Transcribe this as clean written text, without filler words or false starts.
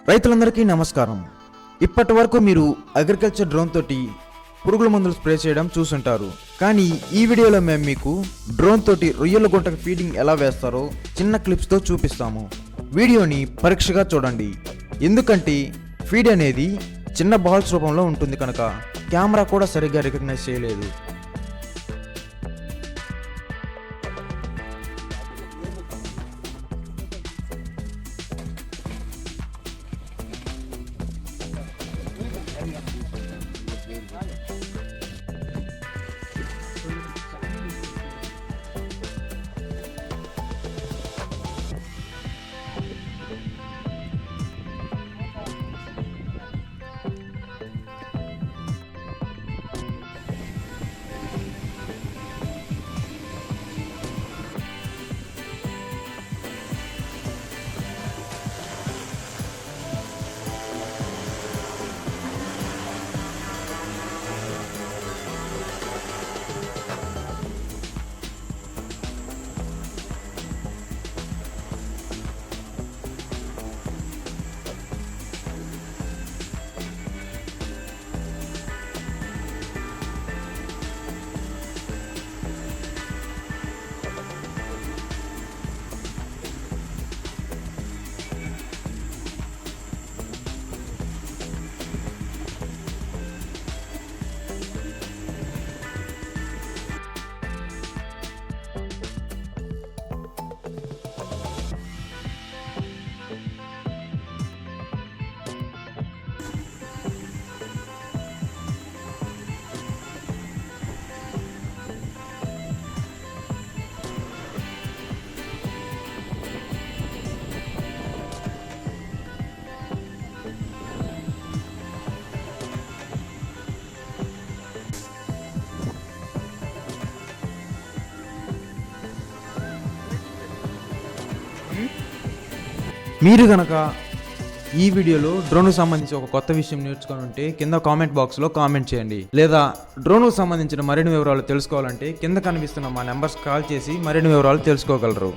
రైతులందరికీ నమస్కారం. ఇప్పటి వరకు మీరు అగ్రికల్చర్ డ్రోన్ తోటి పురుగుల మందులు స్ప్రే చేయడం చూసుంటారు. కానీ ఈ వీడియోలో మేము మీకు డ్రోన్ తోటి రొయ్యల గుంటకు ఫీడింగ్ ఎలా వేస్తారో చిన్న క్లిప్స్తో చూపిస్తాము. వీడియోని పరీక్షగా చూడండి. ఎందుకంటే ఫీడ్ అనేది చిన్న బాల్స్ రూపంలో ఉంటుంది కనుక కెమెరా కూడా సరిగ్గా రికగ్నైజ్ చేయలేదు. మీరు కనుక ఈ వీడియోలో డ్రోన్కు సంబంధించి ఒక కొత్త విషయం నేర్చుకొని ఉంటే కింద కామెంట్ బాక్స్లో కామెంట్ చేయండి. లేదా డ్రోన్కు సంబంధించిన మరిన్ని వివరాలు తెలుసుకోవాలంటే కింద కనిపిస్తున్న మా నెంబర్స్ కాల్ చేసి మరిన్ని వివరాలు తెలుసుకోగలరు.